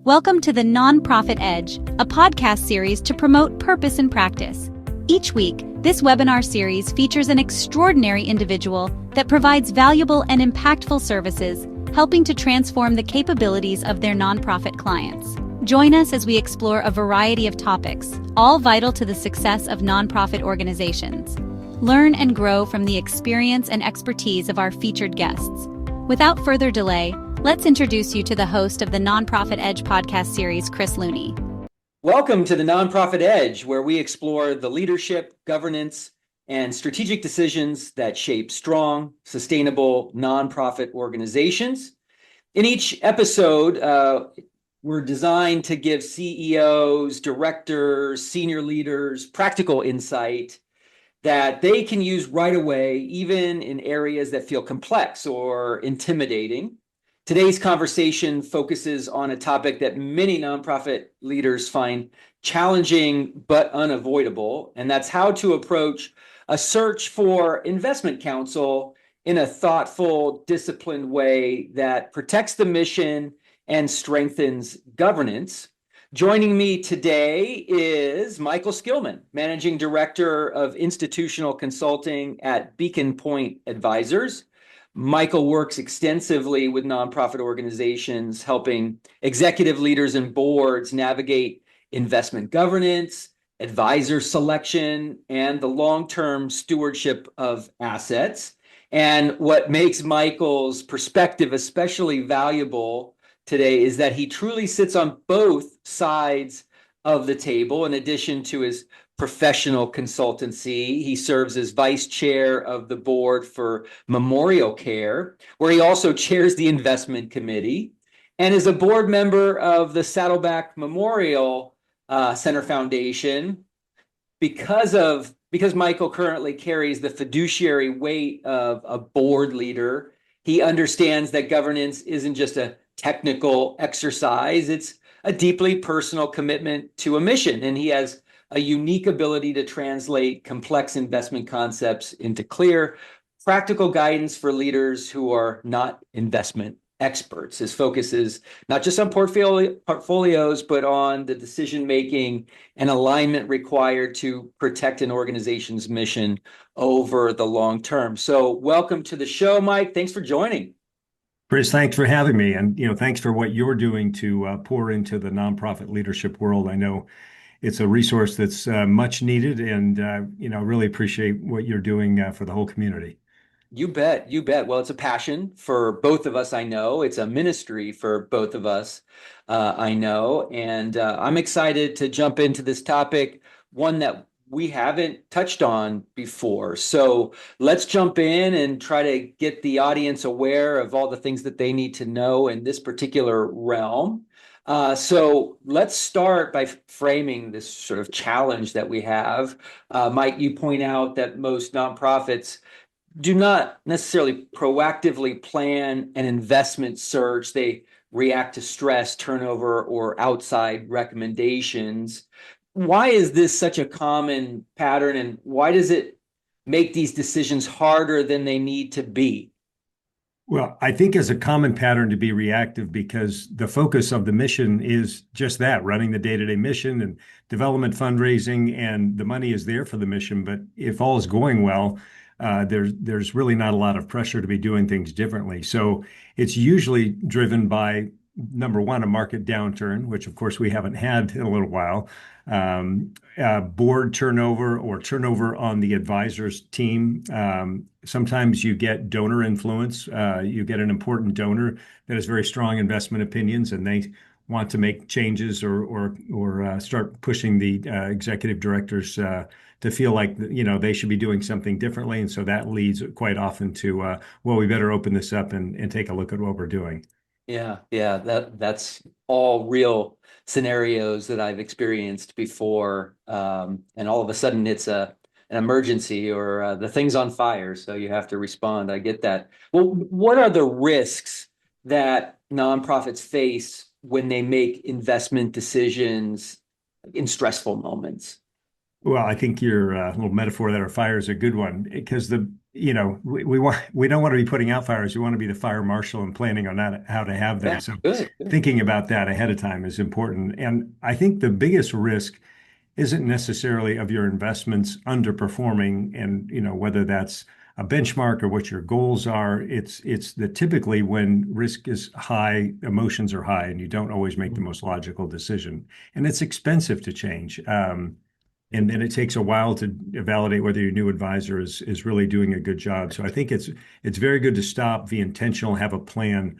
Welcome to the Nonprofit Edge, a podcast series to promote purpose in practice. Each week, this webinar series features an extraordinary individual that provides valuable and impactful services, helping to transform the capabilities of their nonprofit clients. Join us as we explore a variety of topics, all vital to the success of nonprofit organizations. Learn and grow from the experience and expertise of our featured guests. Without further delay, let's introduce you to the host of the Nonprofit Edge podcast series, Chris Looney. Welcome to the Nonprofit Edge, where we explore the leadership, governance, and strategic decisions that shape strong, sustainable nonprofit organizations. In each episode, we're designed to give CEOs, directors, senior leaders practical insight that they can use right away, even in areas that feel complex or intimidating. Today's conversation focuses on a topic that many nonprofit leaders find challenging but unavoidable, and that's how to approach a search for investment counsel in a thoughtful, disciplined way that protects the mission and strengthens governance. Joining me today is Michael Skillman, Managing Director of Institutional Consulting at Beacon Pointe Advisors. Michael works extensively with nonprofit organizations, helping executive leaders and boards navigate investment governance, advisor selection, and the long-term stewardship of assets. And what makes Michael's perspective especially valuable today is that he truly sits on both sides of the table. In addition to his professional consultancy, he serves as vice chair of the board for Memorial Care, where he also chairs the investment committee, and is a board member of the Saddleback Memorial Center Foundation. Because Michael currently carries the fiduciary weight of a board leader, he understands that governance isn't just a technical exercise, it's a deeply personal commitment to a mission, and he has a unique ability to translate complex investment concepts into clear, practical guidance for leaders who are not investment experts. His focus is not just on portfolios, but on the decision-making and alignment required to protect an organization's mission over the long term. So welcome to the show, Mike. Thanks for joining. Chris, thanks for having me. And, thanks for what you're doing to pour into the nonprofit leadership world. I know it's a resource that's much needed, and, really appreciate what you're doing for the whole community. You bet. You bet. Well, it's a passion for both of us, I know. It's a ministry for both of us, I know. And I'm excited to jump into this topic, one that we haven't touched on before. So let's jump in and try to get the audience aware of all the things that they need to know in this particular realm. So let's start by framing this sort of challenge that we have. Mike, you point out that most nonprofits do not necessarily proactively plan an investment search. They react to stress, turnover, or outside recommendations. Why is this such a common pattern, and why does it make these decisions harder than they need to be? Well, I think it's a common pattern to be reactive because the focus of the mission is just that, running the day-to-day mission and development fundraising, and the money is there for the mission. But if all is going well, there's really not a lot of pressure to be doing things differently. So it's usually driven by, number one, a market downturn, which of course we haven't had in a little while, board turnover or turnover on the advisors team. Sometimes you get donor influence. You get an important donor that has very strong investment opinions, and they want to make changes or start pushing the executive directors to feel like they should be doing something differently. And so that leads quite often to well, we better open this up and take a look at what we're doing. Yeah, that's all real scenarios that I've experienced before, and all of a sudden it's an emergency or the thing's on fire, so you have to respond. I get that. Well, what are the risks that nonprofits face when they make investment decisions in stressful moments? Well, I think your little metaphor that our fire is a good one, because we don't want to be putting out fires. We want to be the fire marshal and planning on how to have them. Yeah, So good. thinking about that ahead of time is important. And I think the biggest risk isn't necessarily of your investments underperforming, and whether that's a benchmark or what your goals are. It's that typically when risk is high, emotions are high, and you don't always make the most logical decision. And it's expensive to change. And then it takes a while to validate whether your new advisor is really doing a good job. So I think it's very good to stop, be intentional, have a plan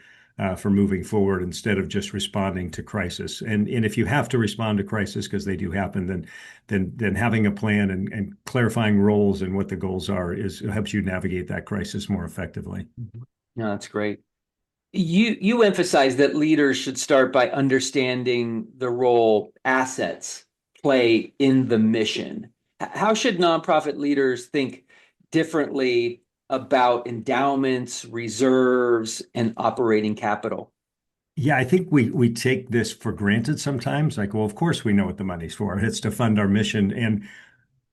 for moving forward instead of just responding to crisis. And if you have to respond to crisis, because they do happen, then having a plan and clarifying roles and what the goals are helps you navigate that crisis more effectively. No, that's great. You emphasize that leaders should start by understanding the role assets play in the mission. How should nonprofit leaders think differently about endowments, reserves, and operating capital? Yeah, I think we take this for granted sometimes. Like, well, of course we know what the money's for. It's to fund our mission. And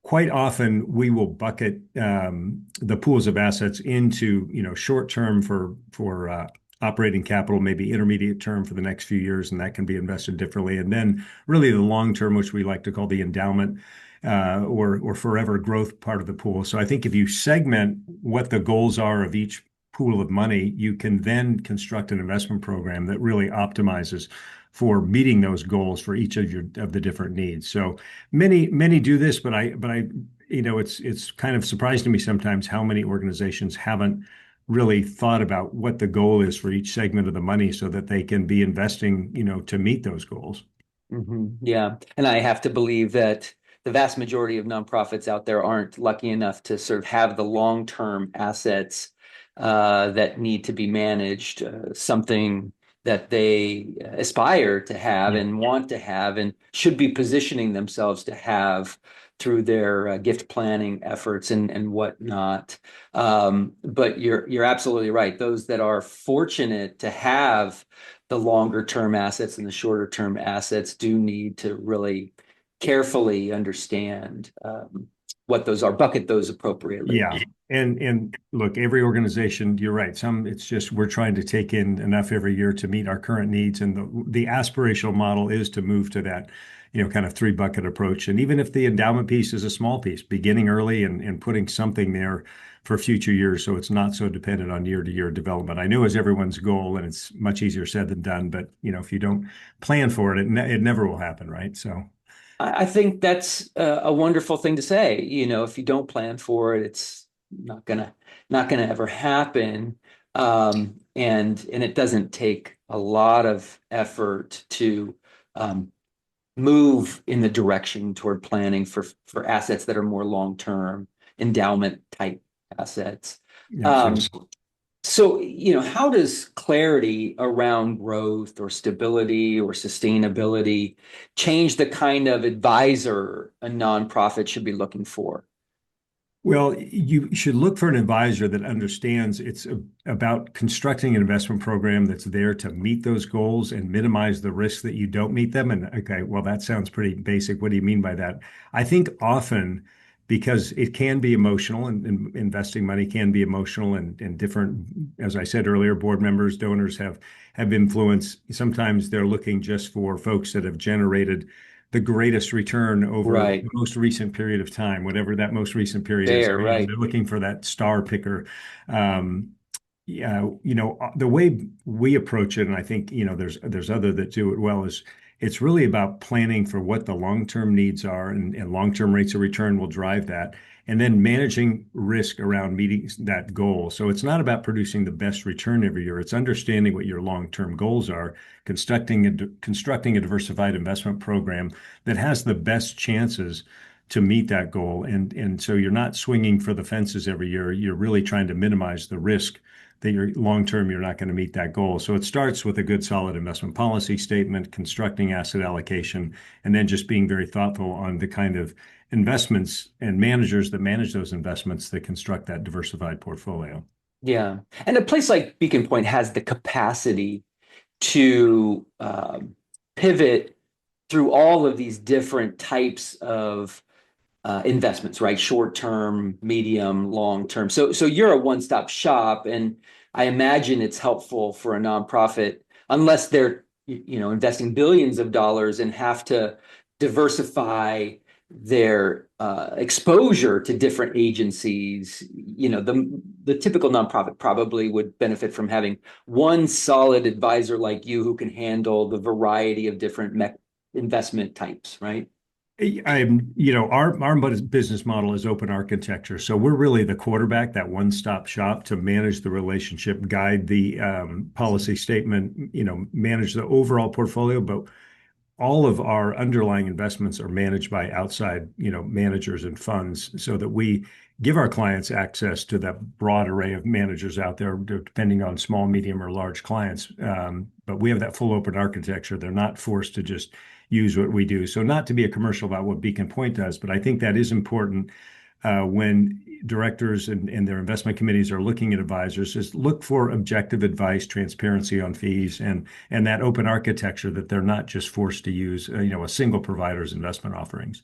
quite often we will bucket the pools of assets into, short term for operating capital, maybe intermediate term for the next few years, and that can be invested differently. And then really the long term, which we like to call the endowment or forever growth part of the pool. So I think if you segment what the goals are of each pool of money, you can then construct an investment program that really optimizes for meeting those goals for each of the different needs. So many do this, but it's kind of surprising to me sometimes how many organizations haven't really thought about what the goal is for each segment of the money so that they can be investing, to meet those goals. Yeah. And I have to believe that the vast majority of nonprofits out there aren't lucky enough to sort of have the long-term assets that need to be managed, something that they aspire to have and want to have and should be positioning themselves to have through their gift planning efforts and whatnot. But you're absolutely right. Those that are fortunate to have the longer term assets and the shorter term assets do need to really carefully understand what those are, bucket those appropriately. Yeah. And look, every organization, you're right. It's just we're trying to take in enough every year to meet our current needs. And the aspirational model is to move to that, kind of three bucket approach. And even if the endowment piece is a small piece, beginning early and putting something there for future years so it's not so dependent on year to year development. I know is everyone's goal, and it's much easier said than done. But, if you don't plan for it, it never will happen, right? So. I think that's a wonderful thing to say. If you don't plan for it, it's not gonna ever happen. And it doesn't take a lot of effort to move in the direction toward planning for assets that are more long-term endowment type assets. Yeah, So, how does clarity around growth or stability or sustainability change the kind of advisor a nonprofit should be looking for? Well, you should look for an advisor that understands it's about constructing an investment program that's there to meet those goals and minimize the risk that you don't meet them. And okay, well, that sounds pretty basic. What do you mean by that? I think often because it can be emotional and investing money can be emotional and different, as I said earlier, board members, donors have influence. Sometimes they're looking just for folks that have generated the greatest return over Right. the most recent period of time, whatever that most recent period is. Fair, right. They're looking for that star picker. Yeah, the way we approach it, and I think, there's other that do it well, is it's really about planning for what the long-term needs are and long-term rates of return will drive that. And then managing risk around meeting that goal. So it's not about producing the best return every year. It's understanding what your long-term goals are, constructing a diversified investment program that has the best chances to meet that goal. And so you're not swinging for the fences every year. You're really trying to minimize the risk that long term you're not going to meet that goal. So it starts with a good solid investment policy statement, constructing asset allocation, and then just being very thoughtful on the kind of investments and managers that manage those investments that construct that diversified portfolio. Yeah. And a place like Beacon Point has the capacity to pivot through all of these different types of investments, right? Short term, medium, long term. So you're a one-stop shop, and I imagine it's helpful for a nonprofit, unless they're investing billions of dollars and have to diversify their exposure to different agencies. The typical nonprofit probably would benefit from having one solid advisor like you who can handle the variety of different investment types, right? Our business model is open architecture. So we're really the quarterback, that one-stop shop to manage the relationship, guide the policy statement, manage the overall portfolio. But all of our underlying investments are managed by outside, managers and funds, so that we give our clients access to that broad array of managers out there, depending on small, medium, or large clients. But we have that full open architecture. They're not forced to just use what we do. So not to be a commercial about what Beacon Pointe does, but I think that is important when directors and their investment committees are looking at advisors, is look for objective advice, transparency on fees, and that open architecture, that they're not just forced to use a single provider's investment offerings.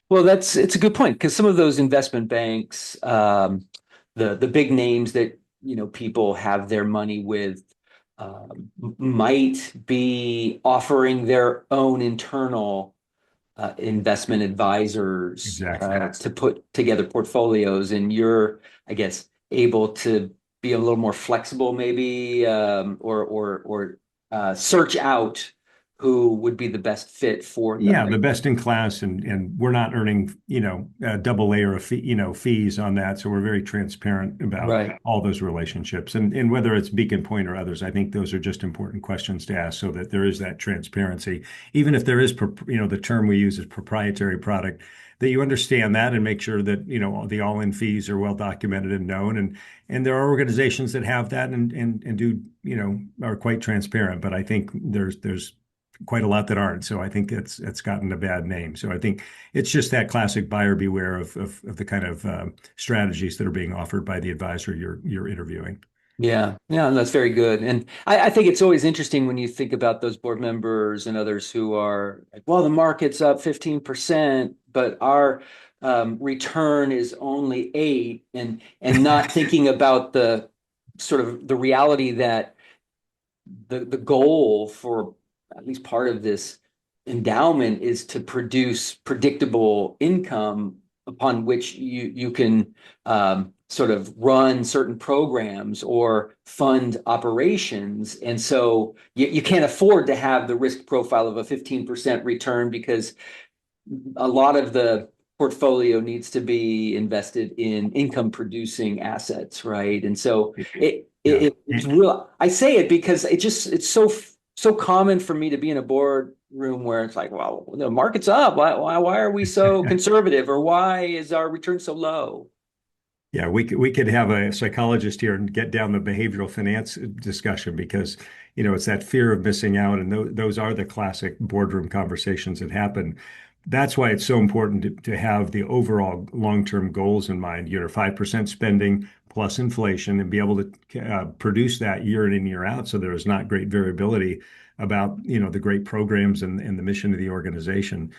Well, it's a good point, because some of those investment banks, the big names that people have their money with, might be offering their own internal investment advisors Exactly. to put together portfolios, and you're, I guess, able to be a little more flexible, maybe, or search out who would be the best fit for them. Yeah, the best in class, and we're not earning, a double layer of fees on that. So we're very transparent about Right. all those relationships. And whether it's Beacon Point or others, I think those are just important questions to ask, so that there is that transparency. Even if there is, the term we use is proprietary product, that you understand that and make sure that, the all-in fees are well documented and known. And there are organizations that have that and do, are quite transparent. But I think there's quite a lot that aren't. So I think it's gotten a bad name. So I think it's just that classic buyer beware of the kind of strategies that are being offered by the advisor you're interviewing. Yeah, that's very good. And I think it's always interesting when you think about those board members and others who are like, well, the market's up 15%, but our return is only 8%, and not thinking about the sort of the reality that the goal for at least part of this endowment is to produce predictable income upon which you can sort of run certain programs or fund operations. And so you can't afford to have the risk profile of a 15% return, because a lot of the portfolio needs to be invested in income producing assets, right? And so it's real. I say it because it's so common for me to be in a boardroom where it's like, well, the market's up. Why are we so conservative, or why is our return so low? Yeah, we could have a psychologist here and get down the behavioral finance discussion, because it's that fear of missing out, and those are the classic boardroom conversations that happen. That's why it's so important to have the overall long-term goals in mind. 5% spending plus inflation, and be able to produce that year in and year out, so there is not great variability about the great programs and the mission of the organization.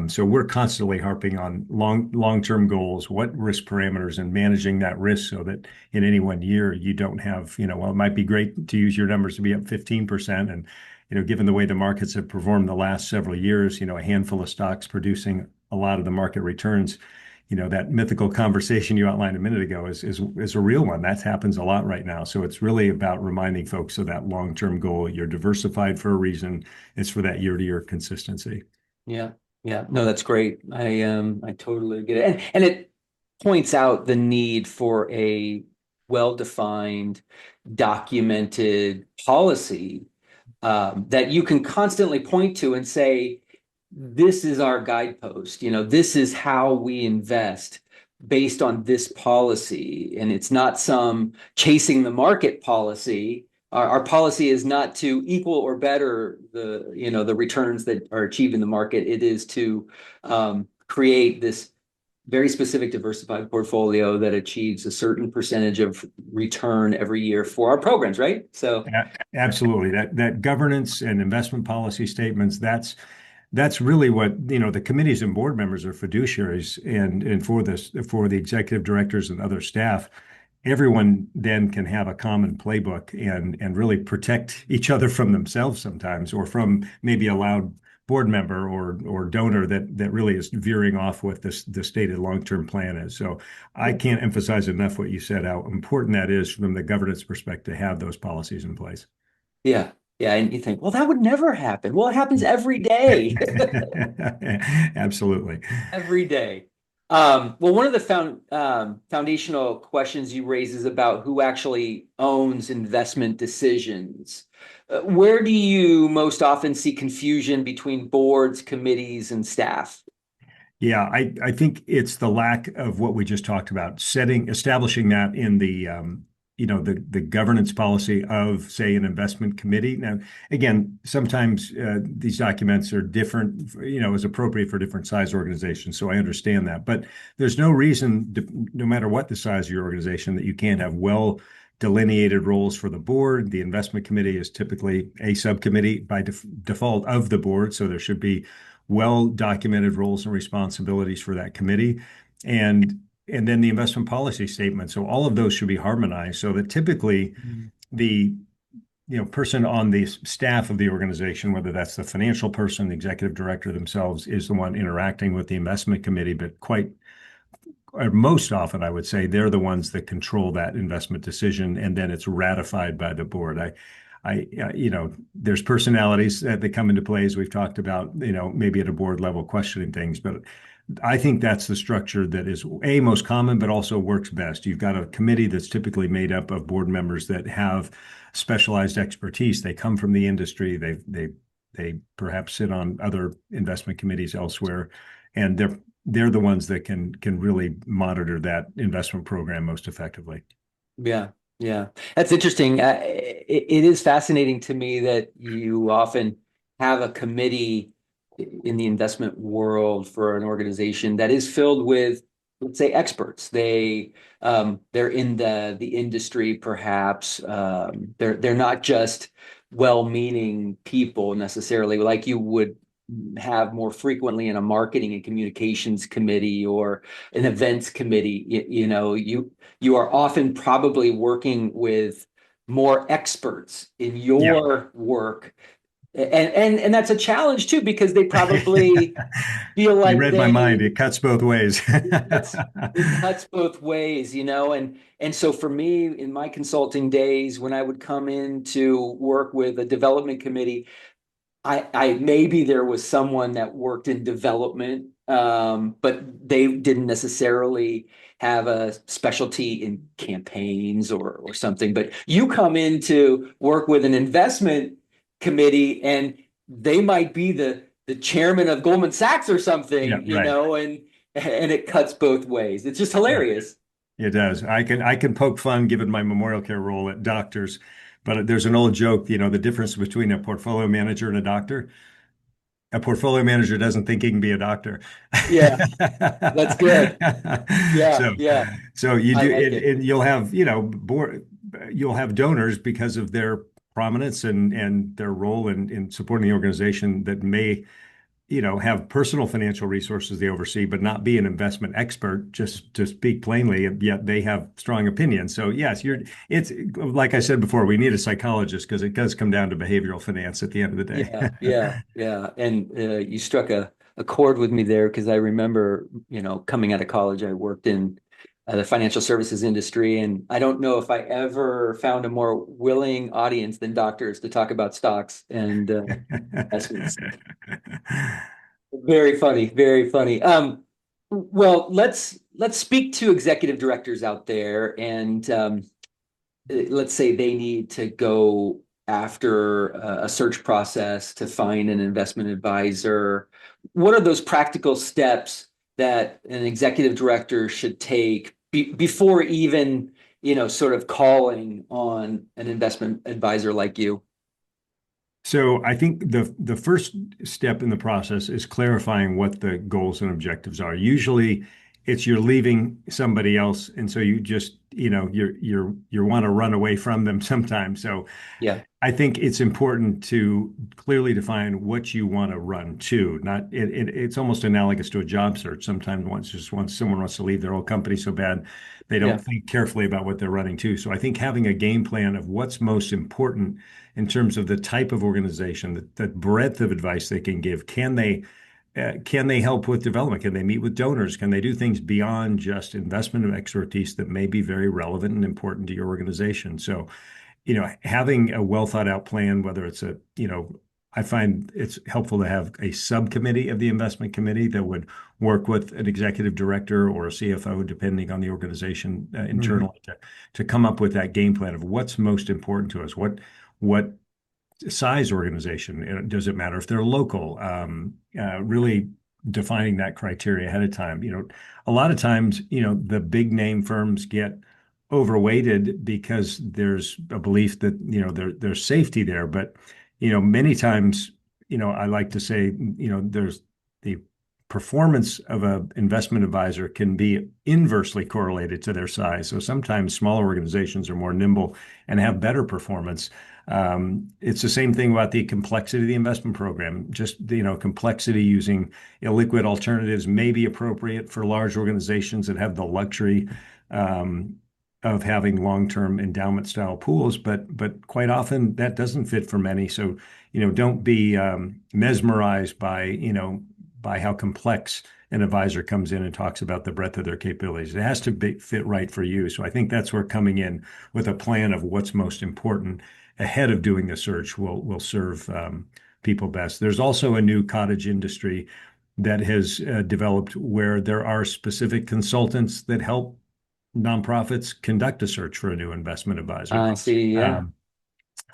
So we're constantly harping on long-term goals, what risk parameters, and managing that risk, so that in any one year you don't have, well, it might be great to use your numbers to be up 15%. And, given the way the markets have performed the last several years, a handful of stocks producing a lot of the market returns, that mythical conversation you outlined a minute ago is a real one. That happens a lot right now. So it's really about reminding folks of that long-term goal. You're diversified for a reason. It's for that year-to-year consistency. Yeah. No, that's great. I totally get it. And it points out the need for a well-defined, documented policy that you can constantly point to and say, this is our guidepost. This is how we invest based on this policy. And it's not some chasing the market policy. Our policy is not to equal or better the returns that are achieved in the market. It is to create this very specific diversified portfolio that achieves a certain percentage of return every year for our programs, right? So absolutely, that governance and investment policy statements, that's really what, the committees and board members are fiduciaries, and for the executive directors and other staff, everyone then can have a common playbook and really protect each other from themselves sometimes, or from maybe a loud board member or donor that really is veering off what the stated long-term plan is. So I can't emphasize enough what you said, how important that is from the governance perspective to have those policies in place. Yeah. Yeah. And you think, well, that would never happen. Well, it happens every day. Absolutely. Every day. Well, one of the foundational questions you raise is about who actually owns investment decisions. Where do you most often see confusion between boards, committees, and staff? Yeah, I think it's the lack of what we just talked about, establishing that in the governance policy of, say, an investment committee. Now, again, sometimes these documents are different, as appropriate for different size organizations. So I understand that, but there's no reason, no matter what the size of your organization, that you can't have well delineated roles for the board. The investment committee is typically a subcommittee by default of the board, so there should be well documented roles and responsibilities for that committee. And then the investment policy statement. So all of those should be harmonized, so that typically the person on the staff of the organization, whether that's the financial person, the executive director themselves, is the one interacting with the investment committee, but most often, I would say, they're the ones that control that investment decision, and then it's ratified by the board. There's personalities that come into play, as we've talked about, maybe at a board level questioning things, but I think that's the structure that is most common, but also works best. You've got a committee that's typically made up of board members that have specialized expertise. They come from the industry. They perhaps sit on other investment committees elsewhere, and they're the ones that can really monitor that investment program most effectively. Yeah. Yeah, that's interesting. It is fascinating to me that you often have a committee in the investment world for an organization that is filled with, let's say, experts. They're in the industry, perhaps. They're not just well-meaning people necessarily, like you would have more frequently in a marketing and communications committee or an events committee. You are often probably working with more experts in your work. And that's a challenge too, because they probably feel like you read my mind. It cuts both ways. it cuts both ways, and so for me, in my consulting days, when I would come in to work with a development committee, I maybe there was someone that worked in development, but they didn't necessarily have a specialty in campaigns or something. But you come in to work with an investment committee, and they might be the chairman of Goldman Sachs or something, and it cuts both ways. It's just hilarious. It does. I can poke fun given my memorial care role at doctors. But there's an old joke, the difference between a portfolio manager and a doctor. A portfolio manager doesn't think he can be a doctor. Yeah, that's good. Yeah. So you do, and you'll have, you'll have donors because of their prominence and their role in supporting the organization that may have personal financial resources they oversee, but not be an investment expert, just to speak plainly, yet they have strong opinions. So yes, it's like I said before, we need a psychologist because it does come down to behavioral finance at the end of the day. Yeah. And you struck a chord with me there, because I remember, coming out of college, I worked in the financial services industry, and I don't know if I ever found a more willing audience than doctors to talk about stocks and investments. Very funny, very funny. Well, let's speak to executive directors out there, and let's say they need to go after a search process to find an investment advisor. What are those practical steps that an executive director should take before even, sort of calling on an investment advisor like you? So I think the first step in the process is clarifying what the goals and objectives are. Usually it's you're leaving somebody else, and so you just you want to run away from them sometimes. So Yeah. I think it's important to clearly define what you want to run to. It's almost analogous to a job search. Sometimes once someone wants to leave their old company so bad, they don't Yeah. think carefully about what they're running to. So I think having a game plan of what's most important in terms of the type of organization, the breadth of advice they can give. Can they help with development? Can they meet with donors? Can they do things beyond just investment expertise that may be very relevant and important to your organization? So, having a well thought out plan, whether it's I find it's helpful to have a subcommittee of the investment committee that would work with an executive director or a CFO, depending on the organization internally, to come up with that game plan of what's most important to us. What size organization? Does it matter if they're local? Really defining that criteria ahead of time. A lot of times, the big name firms get overweighted because there's a belief that, there's safety there. But, many times, I like to say, there's the performance of an investment advisor can be inversely correlated to their size. So sometimes smaller organizations are more nimble and have better performance. It's the same thing about the complexity of the investment program. Just, complexity using illiquid alternatives may be appropriate for large organizations that have the luxury of having long-term endowment style pools, but quite often that doesn't fit for many. So, don't be mesmerized by how complex an advisor comes in and talks about the breadth of their capabilities. It has to fit right for you. So I think that's where coming in with a plan of what's most important ahead of doing the search will serve people best. There's also a new cottage industry that has developed where there are specific consultants that help nonprofits conduct a search for a new investment advisor. I see. Yeah.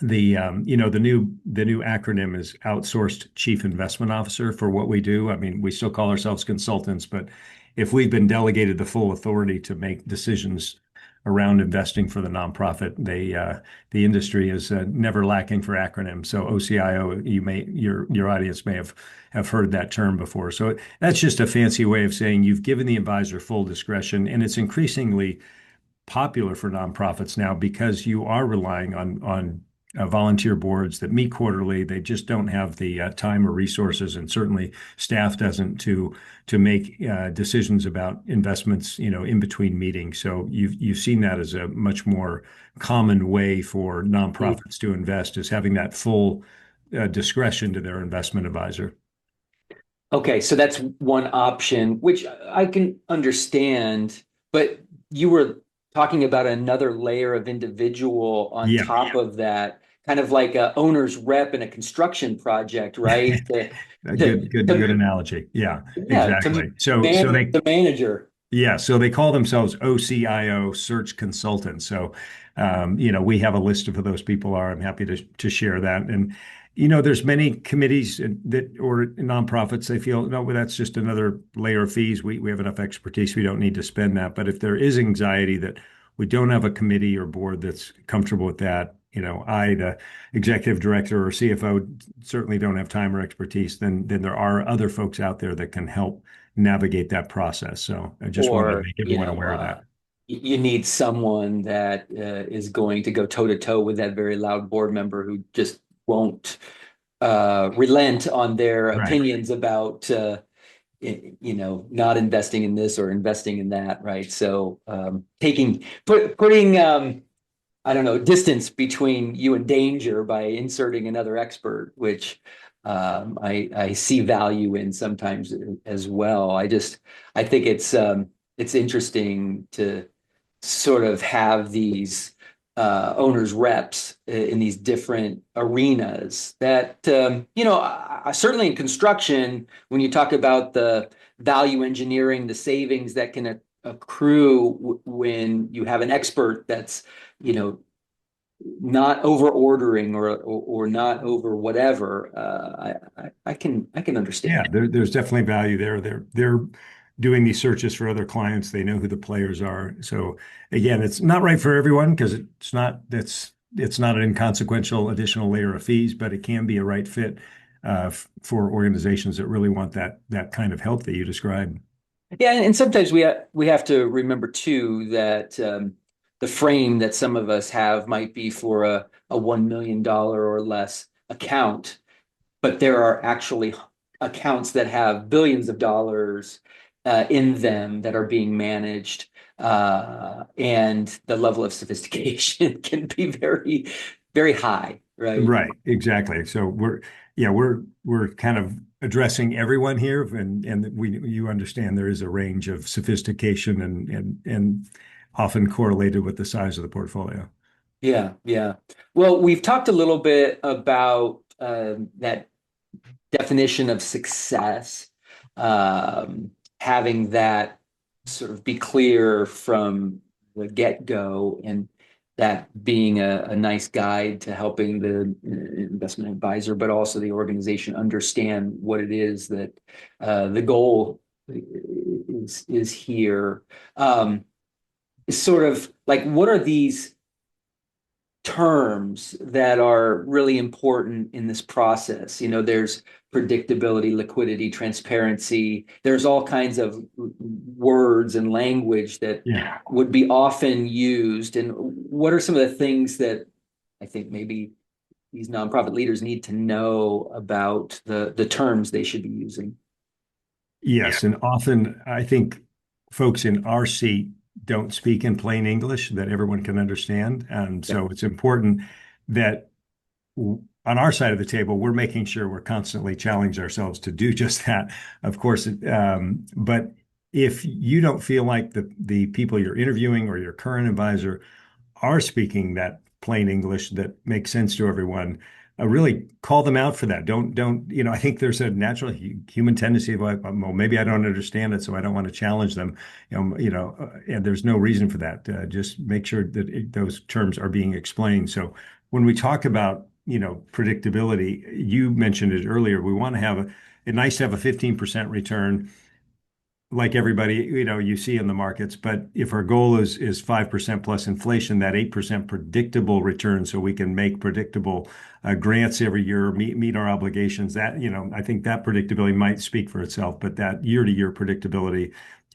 The new acronym is Outsourced Chief Investment Officer for what we do. I mean, we still call ourselves consultants, but if we've been delegated the full authority to make decisions around investing for the nonprofit, the industry is never lacking for acronyms. So OCIO, your audience may have heard that term before. So that's just a fancy way of saying you've given the advisor full discretion, and it's increasingly popular for nonprofits now because you are relying on volunteer boards that meet quarterly. They just don't have the time or resources, and certainly staff doesn't to make decisions about investments, in between meetings. So you've seen that as a much more common way for nonprofits to invest, is having that full discretion to their investment advisor. Okay, so that's one option, which I can understand, but you were talking about another layer of individual on top of that, kind of like a owner's rep in a construction project, right? Good analogy. Yeah, exactly. The manager. Yeah, so they call themselves OCIO, search consultants. So, we have a list of who those people are. I'm happy to share that. And, there's many committees or nonprofits, they feel, no, well, that's just another layer of fees. We have enough expertise. We don't need to spend that. But if there is anxiety that we don't have a committee or board that's comfortable with that, the executive director or CFO, certainly don't have time or expertise, then there are other folks out there that can help navigate that process. So I just wanted to make everyone aware of that. You need someone that is going to go toe to toe with that very loud board member who just won't relent on their opinions about not investing in this or investing in that, right? So putting I don't know, distance between you and danger by inserting another expert, which I see value in sometimes as well. I think it's interesting to sort of have these owners reps in these different arenas that, certainly in construction, when you talk about the value engineering, the savings that can accrue when you have an expert that's, not over ordering or not over whatever, I can understand. Yeah, there's definitely value there. They're doing these searches for other clients. They know who the players are. So again, it's not right for everyone because it's not an inconsequential additional layer of fees, but it can be a right fit for organizations that really want that kind of help that you described. Yeah, and sometimes we have to remember too that the frame that some of us have might be for a $1 million or less account, but there are actually accounts that have billions of dollars in them that are being managed. And the level of sophistication can be very, very high, right? Right, exactly. So we're kind of addressing everyone here, and you understand there is a range of sophistication and often correlated with the size of the portfolio. Yeah, yeah. Well, we've talked a little bit about that definition of success, having that sort of be clear from the get-go, and that being a nice guide to helping the investment advisor, but also the organization understand what it is that the goal is here. Is sort of like, what are these terms that are really important in this process? There's predictability, liquidity, transparency. There's all kinds of words and language that Yeah. would be often used. And what are some of the things that I think maybe these nonprofit leaders need to know about the terms they should be using? Yes, and often I think folks in our seat don't speak in plain English that everyone can understand. And Yeah. so it's important that on our side of the table, we're making sure we're constantly challenging ourselves to do just that, of course. But if you don't feel like the people you're interviewing or your current advisor are speaking that plain English that makes sense to everyone, really call them out for that. Don't, I think there's a natural human tendency of like, well, maybe I don't understand it, so I don't want to challenge them. And there's no reason for that. Just make sure that those terms are being explained. So when we talk about, predictability, you mentioned it earlier, we want to have it's nice to have a 15% return like everybody, you see in the markets. But if our goal is 5% plus inflation, that 8% predictable return, so we can make predictable grants every year, meet our obligations, that, I think that predictability might speak for itself, but that year-to-year predictability.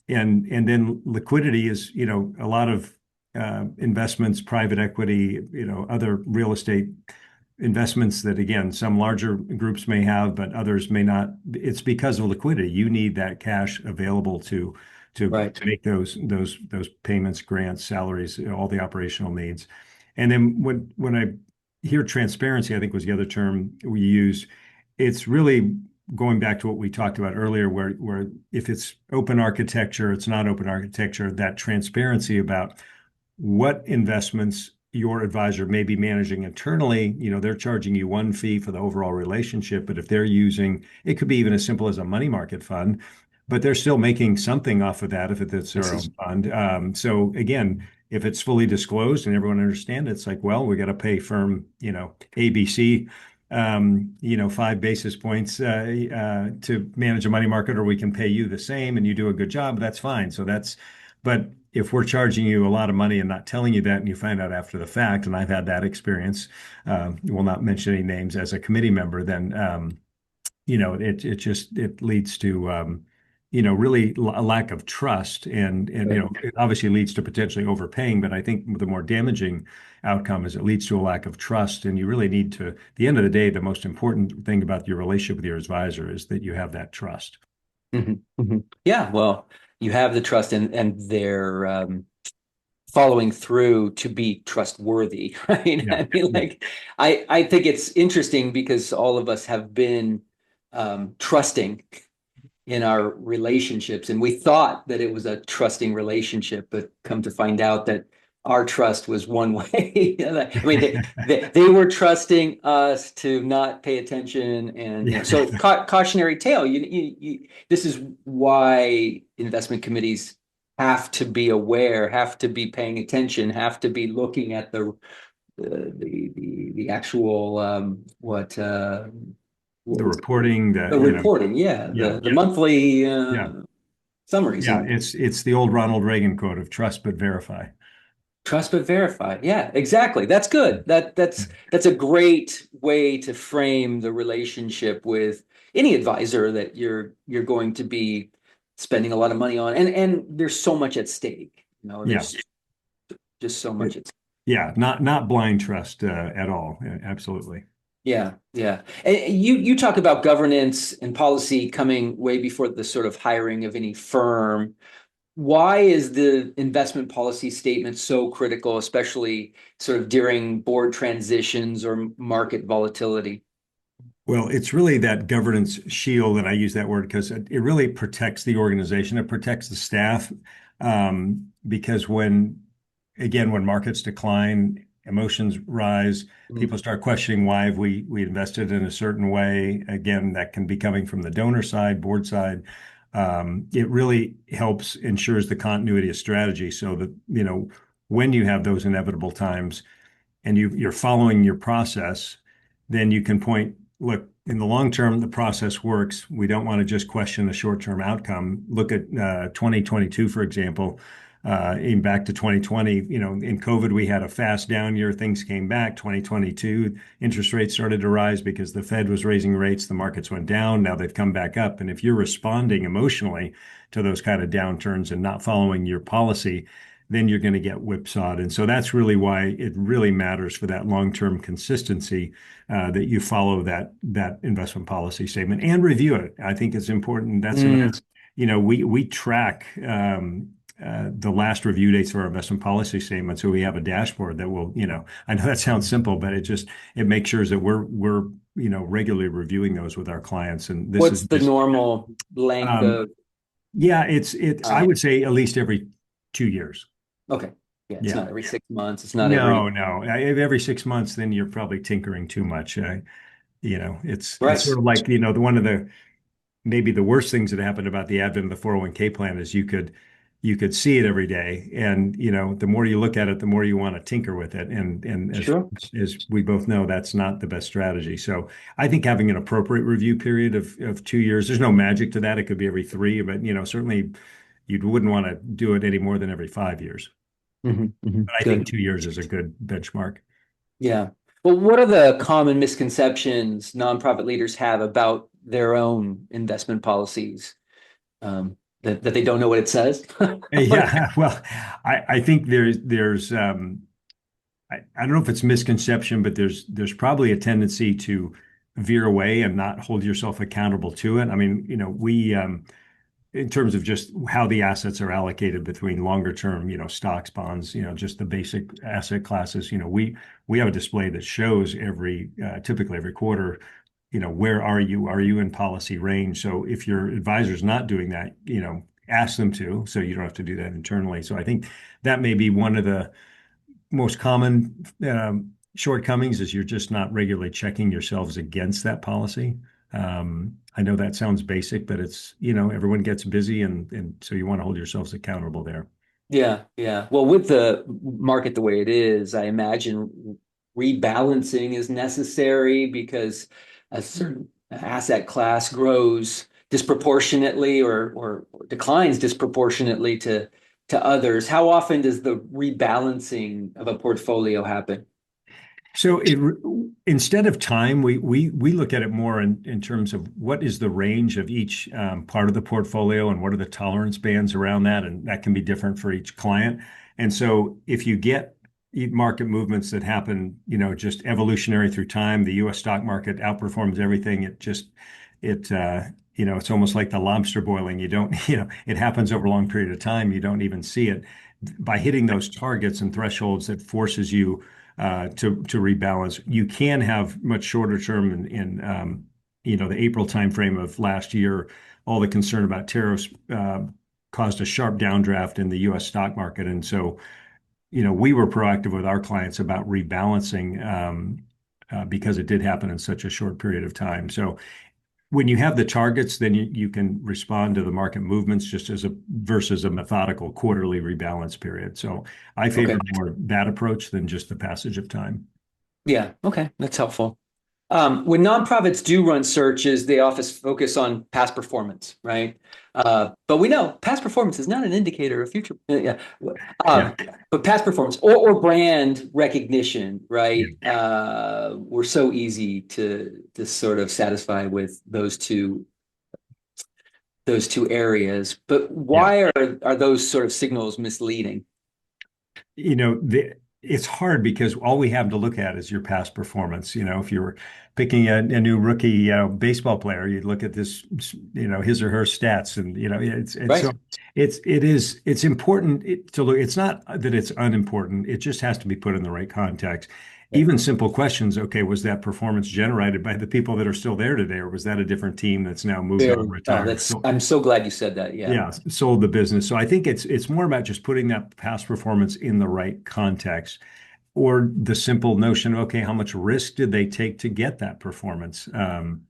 And then liquidity is, a lot of investments, private equity, other real estate investments that, again, some larger groups may have, but others may not. It's because of liquidity. You need that cash available to Right. make those payments, grants, salaries, all the operational needs. And then when I hear transparency, I think was the other term we used. It's really going back to what we talked about earlier, where if it's open architecture, it's not open architecture, that transparency about what investments your advisor may be managing internally. They're charging you one fee for the overall relationship, but if they're using, it could be even as simple as a money market fund, but they're still making something off of that if it's their own fund. So again, if it's fully disclosed and everyone understands, it's like, well, we got to pay firm, ABC, 5 basis points to manage a money market, or we can pay you the same and you do a good job. That's fine. But if we're charging you a lot of money and not telling you that, and you find out after the fact, and I've had that experience, will not mention any names, as a committee member, then it leads to really a lack of trust, and it obviously leads to potentially overpaying. But I think the more damaging outcome is it leads to a lack of trust, and you really need to. At the end of the day, the most important thing about your relationship with your advisor is that you have that trust. Mm-hmm. Mm-hmm. Yeah, well, you have the trust, and they're following through to be trustworthy, right? Yeah. I mean, like, I think it's interesting because all of us have been trusting in our relationships, and we thought that it was a trusting relationship, but come to find out that our trust was one way. I mean, they were trusting us to not pay attention, and so cautionary tale. This is why investment committees have to be aware, have to be paying attention, have to be looking at the actual The reporting, the reporting, the monthly summaries. Yeah, it's the old Ronald Reagan quote of trust but verify. Trust but verify. Yeah, exactly. That's good. That's a great way to frame the relationship with any advisor that you're going to be spending a lot of money on. And there's so much at stake. There's just so much. Yeah, not blind trust at all. Absolutely. Yeah, yeah. And you talk about governance and policy coming way before the sort of hiring of any firm. Why is the investment policy statement so critical, especially sort of during board transitions or market volatility? Well, it's really that governance shield, and I use that word because it really protects the organization. It protects the staff, because when markets decline, emotions rise, Mm. people start questioning why have we invested in a certain way. Again, that can be coming from the donor side, board side. It really helps ensures the continuity of strategy so that, when you have those inevitable times and you're following your process, then you can point, look, in the long term, the process works. We don't want to just question a short-term outcome. Look at 2022, for example, even back to 2020, in COVID, we had a fast down year. Things came back. 2022, interest rates started to rise because the Fed was raising rates. The markets went down. Now they've come back up. And if you're responding emotionally to those kind of downturns and not following your policy, then you're going to get whipsawed. And so that's really why it really matters for that long-term consistency, that you follow that investment policy statement and review it. I think it's important. That's Mm, we track the last review dates for our investment policy statement, so we have a dashboard that will, I know that sounds simple, but it makes sure that we're regularly reviewing those with our clients. And this what's is the just normal length um, of yeah, I time? would say at least every 2 years. Okay. Yeah, it's Yeah. not every 6 months. It's not every. No. Every 6 months, then you're probably tinkering too much. It's sort Right. of like, one of the maybe the worst things that happened about the advent of the 401k plan is you could see it every day. And, the more you look at it, the more you want to tinker with it. And Sure. as we both know, that's not the best strategy. So I think having an appropriate review period of 2 years, there's no magic to that. It could be every three, but, certainly you wouldn't want to do it any more than every 5 years. But I think Good. 2 years is a good benchmark. Yeah. Well, what are the common misconceptions nonprofit leaders have about their own investment policies? That they don't know what it says? Yeah, well, I think there's I don't know if it's misconception, but there's probably a tendency to veer away and not hold yourself accountable to it. I mean, we in terms of just how the assets are allocated between longer term, stocks, bonds, just the basic asset classes. We have a display that shows typically every quarter, where are you? Are you in policy range? So if your advisor's not doing that, ask them to, so you don't have to do that internally. So I think that may be one of the most common shortcomings is you're just not regularly checking yourselves against that policy. I know that sounds basic, but it's, everyone gets busy and so you want to hold yourselves accountable there. Yeah, yeah. Well, with the market the way it is, I imagine rebalancing is necessary because a certain asset class grows disproportionately or declines disproportionately to others. How often does the rebalancing of a portfolio happen? So instead of time, we look at it more in terms of what is the range of each part of the portfolio and what are the tolerance bands around that, and that can be different for each client. And so if you get market movements that happen, just evolutionary through time, the U.S. stock market outperforms everything. It's almost like the lobster boiling. You don't, it happens over a long period of time. You don't even see it. By hitting those targets and thresholds that forces you to rebalance. You can have much shorter term in the April timeframe of last year. All the concern about tariffs caused a sharp downdraft in the U.S. stock market, and so we were proactive with our clients about rebalancing because it did happen in such a short period of time. So when you have the targets, then you can respond to the market movements just versus a methodical quarterly rebalance period. So I Okay. favor more that approach than just the passage of time. Yeah. Okay. That's helpful. When nonprofits do run searches, they often focus on past performance, right? But we know past performance is not an indicator of future. Yeah. Yeah. But past performance or brand recognition, right? Yeah. We're so easy to sort of satisfy with those two areas. But Yeah. why are those sort of signals misleading? It's hard because all we have to look at is your past performance. If you were picking a new rookie, baseball player, you'd look at this, his or her stats, and it's Right. so it's important to look. It's not that it's unimportant. It just has to be put in the right context. Yeah. Even simple questions. Okay, was that performance generated by the people that are still there today, or was that a different team that's now moved on, retired? I'm so glad you said that. Yeah. Yeah, sold the business. So I think it's more about just putting that past performance in the right context, or the simple notion of, okay, how much risk did they take to get that performance? And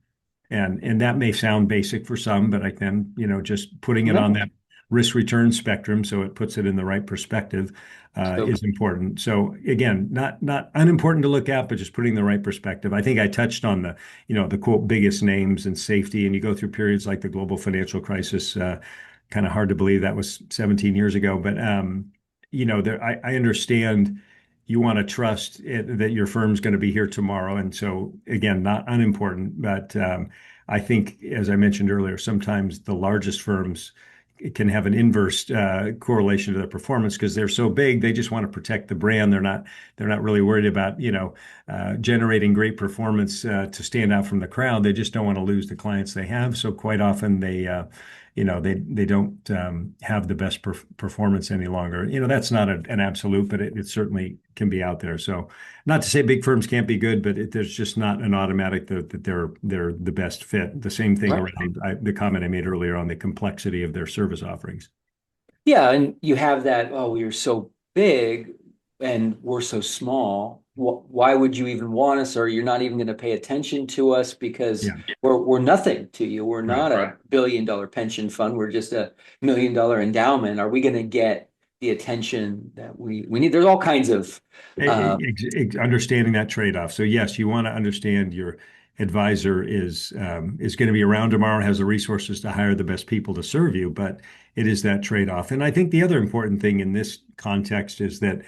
that may sound basic for some, but I can, just putting it on No. that risk return spectrum so it puts it in the right perspective So is important. So again, not unimportant to look at, but just putting the right perspective. I think I touched on the quote biggest names and safety, and you go through periods like the global financial crisis. Kind of hard to believe that was 17 years ago, but I understand you want to trust that your firm's going to be here tomorrow. And so, again, not unimportant, but I think, as I mentioned earlier, sometimes the largest firms can have an inverse correlation to their performance because they're so big. They just want to protect the brand. They're not really worried about generating great performance to stand out from the crowd. They just don't want to lose the clients they have. So quite often they don't have the best performance any longer. That's not an absolute, but it certainly can be out there. So not to say big firms can't be good, but there's just not an automatic that they're the best fit. The same thing right. around the comment I made earlier on the complexity of their service offerings. Yeah, and you have that, oh, you're so big and we're so small. Why would you even want us? Or you're not even going to pay attention to us because Yeah, we're nothing to you. We're right. not a billion-dollar pension fund. We're just $1 million endowment. Are we going to get the attention that we need? There's all kinds of Understanding that trade-off. So yes, you want to understand your advisor is going to be around tomorrow, has the resources to hire the best people to serve you, but it is that trade-off. And I think the other important thing in this context is that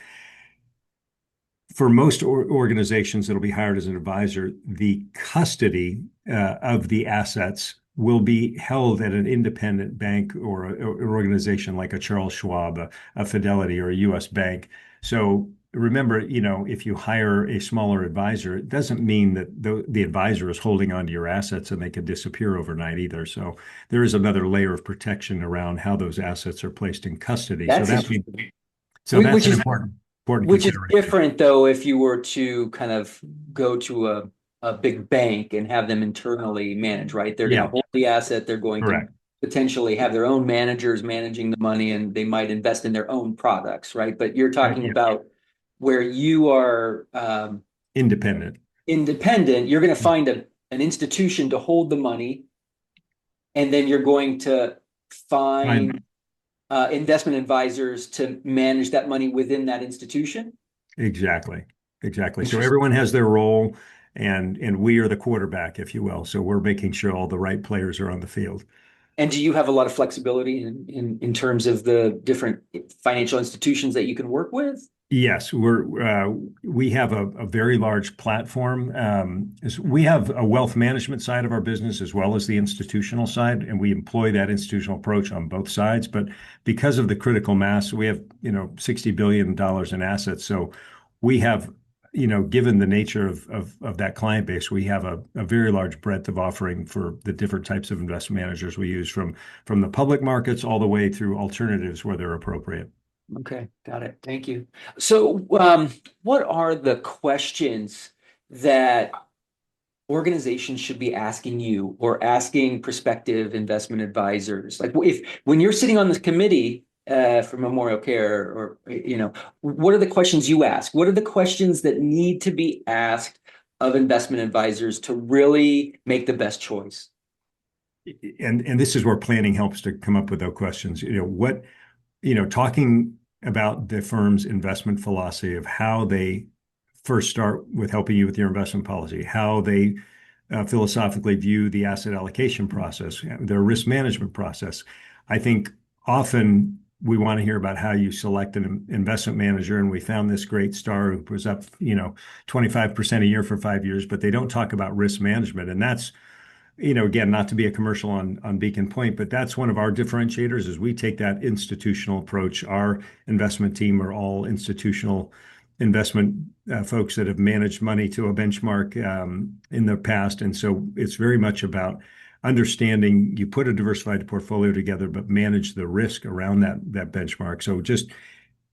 for most organizations that'll be hired as an advisor, the custody of the assets will be held at an independent bank or an organization like a Charles Schwab, a Fidelity, or a U.S. bank. So remember, if you hire a smaller advisor, it doesn't mean that the advisor is holding onto your assets and they could disappear overnight either. So there is another layer of protection around how those assets are placed in custody. that's That's which an is important which is consideration. different though if you were to kind of go to a big bank and have them internally manage, right? They're going to Yeah, hold the asset, they're going to correct. potentially have their own managers managing the money and they might invest in their own products, right? But you're talking Yeah. about where you are Independent. independent, you're going to find an institution to hold the money, and then you're going to Fine. find investment advisors to manage that money within that institution. Exactly. Exactly. So Interesting. everyone has their role, and we are the quarterback, if you will. So we're making sure all the right players are on the field. And do you have a lot of flexibility in terms of the different financial institutions that you can work with? Yes, we have a very large platform. We have a wealth management side of our business as well as the institutional side, and we employ that institutional approach on both sides. But because of the critical mass, we have $60 billion in assets. So we have, given the nature of that client base, we have a very large breadth of offering for the different types of investment managers we use from the public markets all the way through alternatives where they're appropriate. Okay, got it. Thank you. So, what are the questions that organizations should be asking you or asking prospective investment advisors? Like, if when you're sitting on this committee for Memorial Care, or what are the questions you ask? What are the questions that need to be asked of investment advisors to really make the best choice? And this is where planning helps to come up with those questions. Talking about the firm's investment philosophy of how they first start with helping you with your investment policy, how they philosophically view the asset allocation process, their risk management process. I think often we want to hear about how you select an investment manager, and we found this great star who was up, 25% a year for 5 years, but they don't talk about risk management, and that's again, not to be a commercial on Beacon Pointe, but that's one of our differentiators is we take that institutional approach. Our investment team are all institutional investment folks that have managed money to a benchmark in the past. And so it's very much about understanding you put a diversified portfolio together, but manage the risk around that benchmark. So just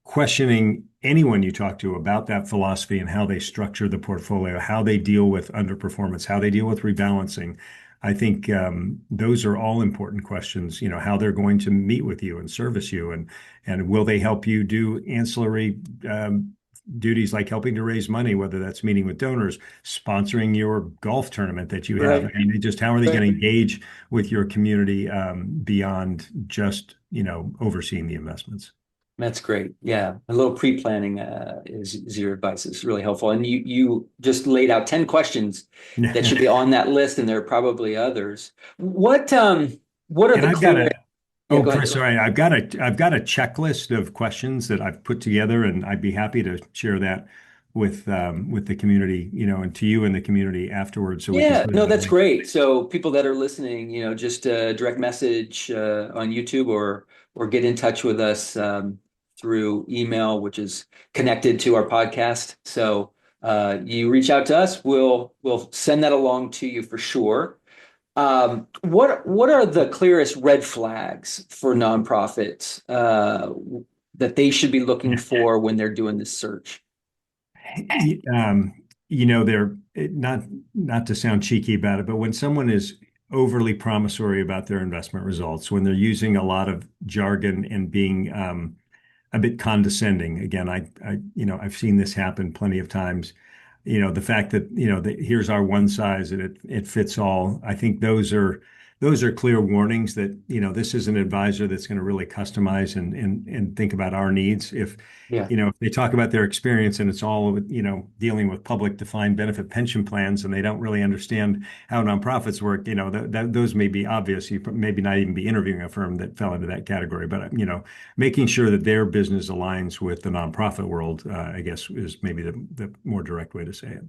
questioning anyone you talk to about that philosophy and how they structure the portfolio, how they deal with underperformance, how they deal with rebalancing. I think those are all important questions, how they're going to meet with you and service you, and will they help you do ancillary duties like helping to raise money, whether that's meeting with donors, sponsoring your golf tournament that you have, Right. and just how are they going to engage with your community beyond just, overseeing the investments. That's great. Yeah. A little pre-planning is your advice. Is really helpful. And you just laid out 10 questions that should be on that list, and there are probably others. What are And the I've got clear? Yeah, oh, go ahead. Chris, sorry, I've got a checklist of questions that I've put together, and I'd be happy to share that with the community, and to you and the community afterwards, so we can Yeah, put it no, in a that's link. great. So people that are listening, just direct message on YouTube or get in touch with us through email, which is connected to our podcast. So you reach out to us, we'll send that along to you for sure. What are the clearest red flags for nonprofits that they should be looking for when they're doing this search? Um, they're not to sound cheeky about it, but when someone is overly promissory about their investment results, when they're using a lot of jargon and being a bit condescending. Again, I've seen this happen plenty of times. The fact that, that here's our one size and it fits all. I think those are clear warnings that, this is an advisor that's going to really customize and think about our needs. Yeah. If they talk about their experience and it's all, dealing with public defined benefit pension plans and they don't really understand how nonprofits work, those may be obvious. You maybe not even be interviewing a firm that fell into that category, but, making sure that their business aligns with the nonprofit world, I guess is maybe the more direct way to say it.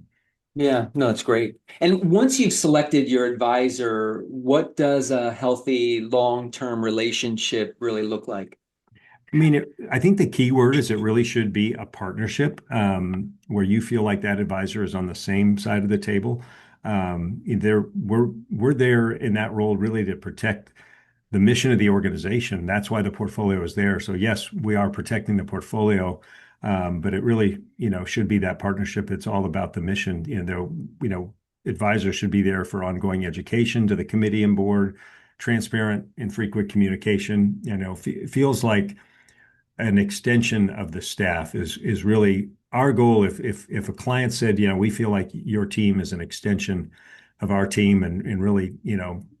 Yeah, no, it's great. And once you've selected your advisor, what does a healthy long-term relationship really look like? I mean, I think the key word is it really should be a partnership where you feel like that advisor is on the same side of the table. We're there in that role really to protect the mission of the organization. That's why the portfolio is there. So yes, we are protecting the portfolio, but it really, should be that partnership. It's all about the mission. Advisors should be there for ongoing education to the committee and board, transparent and frequent communication. Feels like an extension of the staff is really our goal. If a client said, we feel like your team is an extension of our team and really,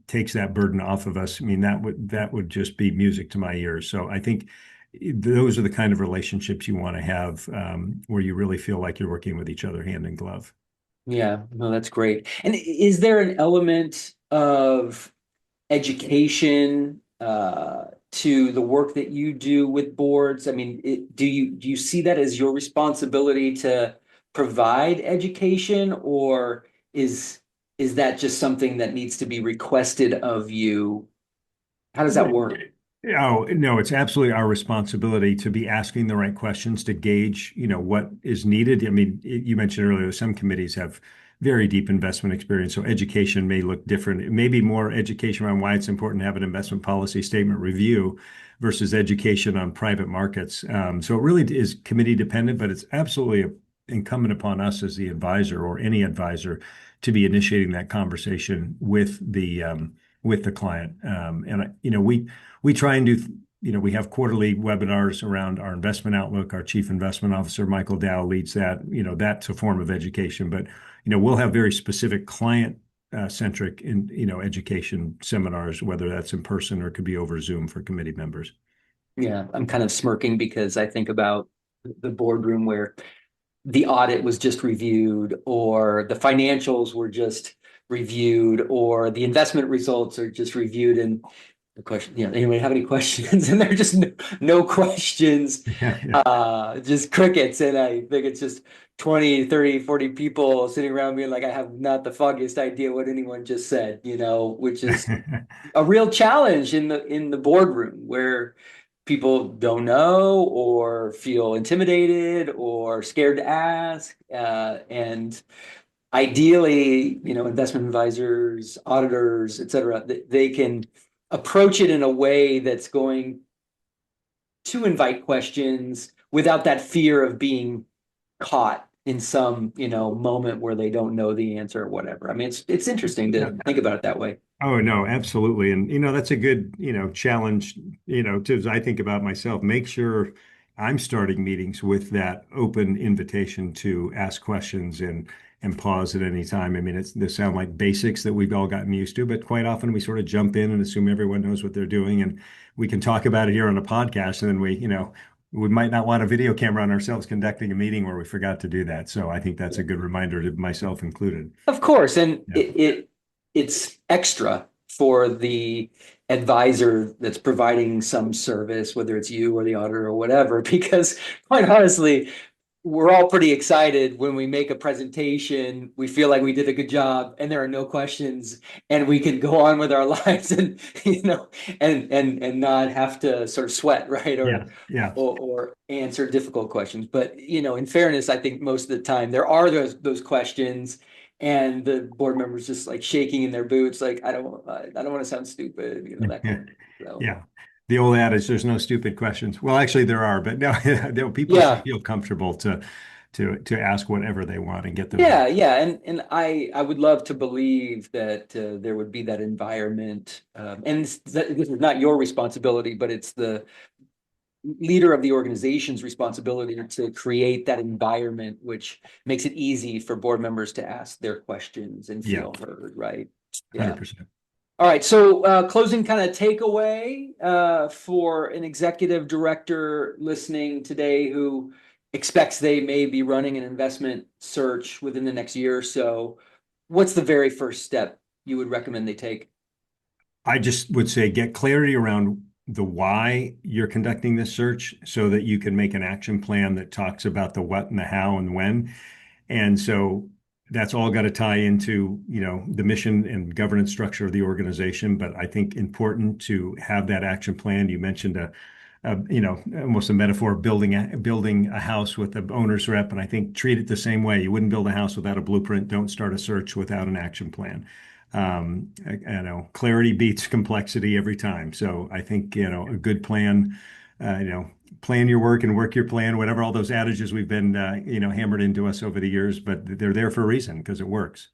takes that burden off of us, I mean, that would just be music to my ears. So I think those are the kind of relationships you want to have where you really feel like you're working with each other hand in glove. Yeah, no, that's great. And is there an element of education to the work that you do with boards? I mean, do you see that as your responsibility to provide education, or is that just something that needs to be requested of you? How does that work? Oh, no, it's absolutely our responsibility to be asking the right questions to gauge, what is needed. I mean, you mentioned earlier, some committees have very deep investment experience, so education may look different. It may be more education around why it's important to have an investment policy statement review versus education on private markets. So it really is committee dependent, but it's absolutely incumbent upon us as the advisor or any advisor to be initiating that conversation with the client. And we try and do, we have quarterly webinars around our investment outlook. Our chief investment officer, Michael Dow, leads that. That's a form of education, but, we'll have very specific client centric education seminars, whether that's in person or it could be over Zoom for committee members. Yeah, I'm kind of smirking because I think about the boardroom where the audit was just reviewed, or the financials were just reviewed, or the investment results are just reviewed. And the question, anybody have any questions? And there are just no questions, Yeah. just crickets. And I think it's just 20, 30, 40 people sitting around being like, I have not the foggiest idea what anyone just said, which is a real challenge in the boardroom where people don't know or feel intimidated or scared to ask. And ideally, investment advisors, auditors, et cetera, they can approach it in a way that's going to invite questions without that fear of being caught in some, moment where they don't know the answer or whatever. I mean, it's interesting to think about it that way. Oh, no, absolutely. And, that's a good, challenge, as I think about myself, make sure I'm starting meetings with that open invitation to ask questions and pause at any time. I mean, they sound like basics that we've all gotten used to, but quite often we sort of jump in and assume everyone knows what they're doing. And we can talk about it here on a podcast, and then we might not want a video camera on ourselves conducting a meeting where we forgot to do that. So I think that's a good reminder to myself included. Of course. And Yeah. it's extra for the advisor that's providing some service, whether it's you or the auditor or whatever, because quite honestly, we're all pretty excited when we make a presentation. We feel like we did a good job and there are no questions and we can go on with our lives and, and not have to sort of sweat, right? Yeah. Or answer difficult questions. But, in fairness, I think most of the time there are those questions and the board members just like shaking in their boots, like, I don't want to sound stupid, that kind of thing. So. Yeah. The old adage, there's no stupid questions. Well, actually there are, but no, people should feel comfortable to ask whatever they want and get them. Yeah. And I would love to believe that there would be that environment. And this is not your responsibility, but it's the leader of the organization's responsibility to create that environment, which makes it easy for board members to ask their questions and feel heard, right? Yeah. 100%. All right. So closing kind of takeaway for an executive director listening today who expects they may be running an investment search within the next year or so. What's the very first step you would recommend they take? I just would say get clarity around the why you're conducting this search so that you can make an action plan that talks about the what and the how and when. And so that's all got to tie into, the mission and governance structure of the organization. But I think important to have that action plan. You mentioned almost a metaphor of building a house with the owner's rep. And I think treat it the same way. You wouldn't build a house without a blueprint. Don't start a search without an action plan. Clarity beats complexity every time. So I think, a good plan, plan your work and work your plan, whatever all those adages we've been, hammered into us over the years, but they're there for a reason because it works.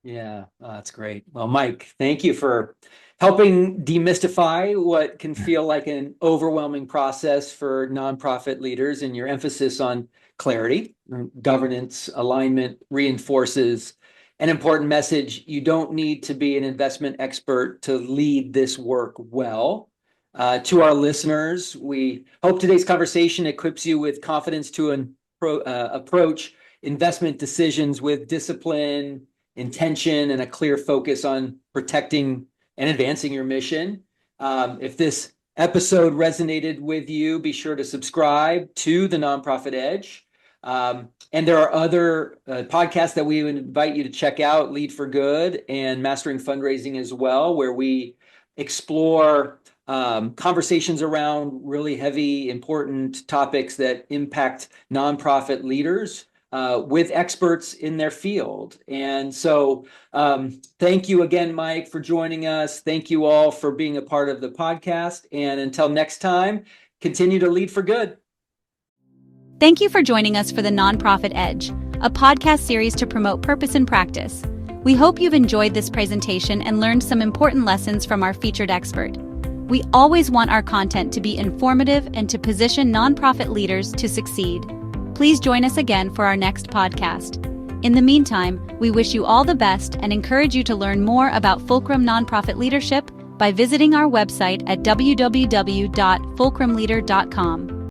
Yeah, that's great. Well, Mike, thank you for helping demystify what can feel like an overwhelming process for nonprofit leaders, and your emphasis on clarity, governance, alignment reinforces an important message. You don't need to be an investment expert to lead this work well. To our listeners, we hope today's conversation equips you with confidence to approach investment decisions with discipline, intention, and a clear focus on protecting and advancing your mission. If this episode resonated with you, be sure to subscribe to the Nonprofit Edge. And there are other podcasts that we would invite you to check out, Lead for Good and Mastering Fundraising as well, where we explore conversations around really heavy, important topics that impact nonprofit leaders with experts in their field. And so thank you again, Mike, for joining us. Thank you all for being a part of the podcast. And until next time, continue to lead for good. Thank you for joining us for the Nonprofit Edge, a podcast series to promote purpose in practice. We hope you've enjoyed this presentation and learned some important lessons from our featured expert. We always want our content to be informative and to position nonprofit leaders to succeed. Please join us again for our next podcast. In the meantime, we wish you all the best and encourage you to learn more about Fulcrum Nonprofit Leadership by visiting our website at www.fulcrumleader.com.